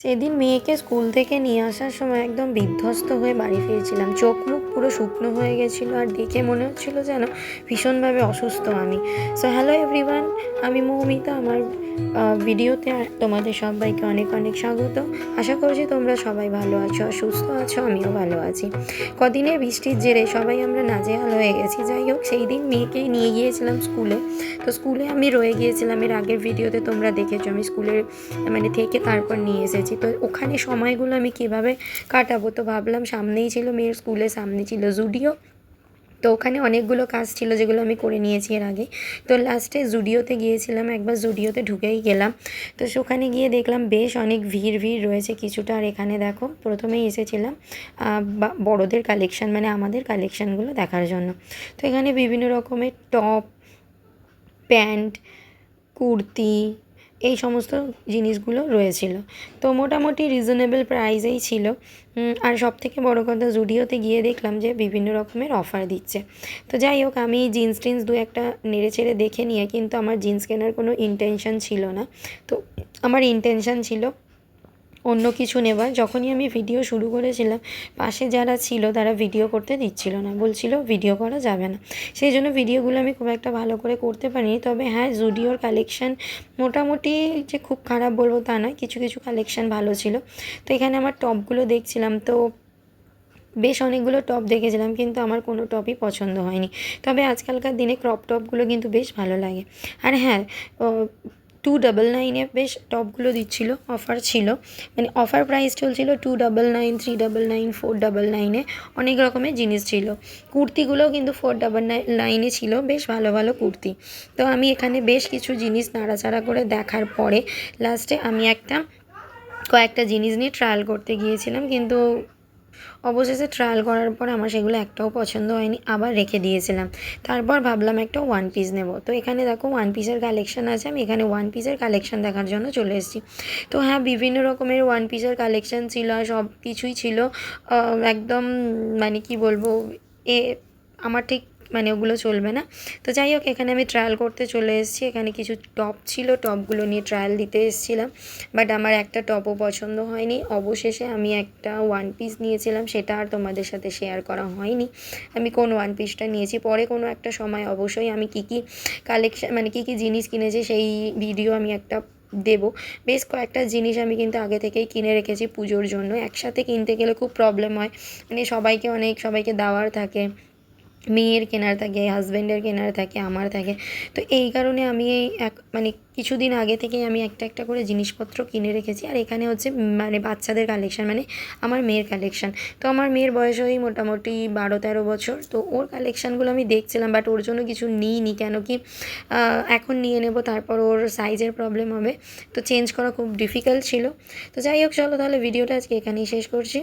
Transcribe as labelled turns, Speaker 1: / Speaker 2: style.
Speaker 1: সেদিন মেয়েকে স্কুল থেকে নিয়ে আসার সময় একদম বিধ্বস্ত হয়ে বাড়ি ফিরছিলাম। চোখ মুখ পুরো শুকনো হয়ে গেছিলো আর দেখে মনে হচ্ছিল যেন ভীষণভাবে অসুস্থ আমি। সো হ্যালো এভরিওয়ান, আমি মৌমিতা। আমার ভিডিওতে তোমাদের সবাইকে অনেক অনেক স্বাগত। আশা করছি তোমরা সবাই ভালো আছো আর সুস্থ আছো, আমিও ভালো আছি। কদিনের বৃষ্টির জেরে সবাই আমরা নাজেহাল হয়ে গেছি। যাই হোক, সেই দিন মেয়েকে নিয়ে গিয়েছিলাম স্কুলে। তো স্কুলে আমি রয়ে গিয়েছিলাম, এর আগের ভিডিওতে তোমরা দেখেছো আমি স্কুলের থেকে তারপর নিয়ে এসেছি। তো ওখানে সময়গুলো আমি কীভাবে কাটাবো, তো ভাবলাম সামনেই ছিল মেয়ের স্কুলের সামনে ছিল জুডিও। তো ওখানে অনেকগুলো কাজ ছিল যেগুলো আমি করে নিয়েছি এর আগে। তো লাস্টে জুডিওতে গিয়েছিলাম, একবার জুডিওতে ঢুকেই গেলাম। তো সেখানে গিয়ে দেখলাম বেশ অনেক ভিড় রয়েছে কিছুটা। আর এখানে দেখো, প্রথমেই এসেছিলাম বড়দের কালেকশান, মানে আমাদের কালেকশানগুলো দেখার জন্য। তো এখানে বিভিন্ন রকমের টপ, প্যান্ট, কুর্তি, এই সমস্ত জিনিসগুলো রয়েছিল। তো মোটামুটি রিজনেবল প্রাইসেই ছিল। আর সবথেকে বড় কথা, জুডিওতে গিয়ে দেখলাম যে বিভিন্ন রকমের অফার দিচ্ছে। তো যাই হোক, আমি জিন্স টিন্স দু একটা নেড়ে চেড়ে দেখে নিয়ে, কিন্তু আমার জিন্স কেনার কোনো ইন্টেনশন ছিল না। তো আমার ইন্টেনশন ছিল অন্য কিছু নেবার। যখনই আমি ভিডিও শুরু করেছিলাম, পাশে যারা ছিল তারা ভিডিও করতে দিচ্ছিল না, বলছিল ভিডিও করা যাবে না। সেই জন্য ভিডিওগুলো আমি খুব একটা ভালো করে করতে পারিনি। তবে হ্যাঁ, জুডিওর কালেকশান মোটামুটি যে খুব খারাপ বলবো তা নয়, কিছু কিছু কালেকশান ভালো ছিল। তো এখানে আমার টপগুলো দেখছিলাম, তো বেশ অনেকগুলো টপ দেখেছিলাম, কিন্তু আমার কোনো টপই পছন্দ হয়নি। তবে আজকালকার দিনে ক্রপ টপগুলো কিন্তু বেশ ভালো লাগে। আর হ্যাঁ, 299 বেশ টপগুলো দিচ্ছিলো, অফার ছিল, মানে অফার প্রাইস চলছিল 299, 399, 499 অনেক রকমের জিনিস ছিল। কুর্তিগুলোও কিন্তু 499 ছিল, বেশ ভালো ভালো কুর্তি। তো আমি এখানে বেশ কিছু জিনিস নাড়াচাড়া করে দেখার পরে লাস্টে আমি কয়েকটা জিনিস নিয়ে ট্রায়াল করতে গিয়েছিলাম, কিন্তু অবশেষে ট্রায়াল করার পর আমার সেগুলো একটাও পছন্দ হয়নি, আবার রেখে দিয়েছিলাম। তারপর ভাবলাম একটা ওয়ান পিস নেব। তো এখানে দেখো ওয়ান পিসের কালেকশান আছে, আমি এখানে ওয়ান পিসের কালেকশান দেখার জন্য চলে এসেছি। তো হ্যাঁ, বিভিন্ন রকমের ওয়ান পিসের কালেকশান ছিল আর সব কিছুই ছিল একদম, মানে কি বলবো, এ আমার ঠিক মানে ওগুলো চলবে না। তো যাই হোক, এখানে আমি ট্রায়াল করতে চলে এসেছি। এখানে কিছু টপ ছিল, টপগুলো নিয়ে ট্রায়াল দিতে এসেছিলাম, বাট আমার একটা টপও পছন্দ হয়নি। অবশেষে আমি একটা ওয়ান পিস নিয়েছিলাম, সেটা আর তোমাদের সাথে শেয়ার করা হয়নি আমি কোন ওয়ান পিসটা নিয়েছি। পরে কোনো একটা সময় অবশ্যই আমি কী কী কালেকশান, মানে কী কী জিনিস কিনেছি সেই ভিডিও আমি একটা দেবো। বেশ কয়েকটা জিনিস আমি কিন্তু আগে থেকেই কিনে রেখেছি পুজোর জন্য। একসাথে কিনতে গেলে খুব প্রবলেম হয়, মানে সবাইকে দেওয়ার থাকে, মেয়ের কেনার থাকে, হাজব্যান্ডের কেনার থাকে, আমার থাকে। তো এই কারণে আমি মানে কিছুদিন আগে থেকেই আমি একটা একটা করে জিনিসপত্র কিনে রেখেছি। আর এখানে হচ্ছে মানে বাচ্চাদের কালেকশান, মানে আমার মেয়ের কালেকশান। তো আমার মেয়ের বয়স ওই মোটামুটি 12-13 বছর। তো ওর কালেকশানগুলো আমি দেখছিলাম, বাট ওর জন্য কিছু নিইনি, কেন কি এখন নিয়ে নেব, তারপর ওর সাইজের প্রবলেম হবে, তো চেঞ্জ করা খুব ডিফিকাল্ট ছিল। তো যাই হোক, চলো তাহলে ভিডিওটা আজকে এখানেই শেষ করছি।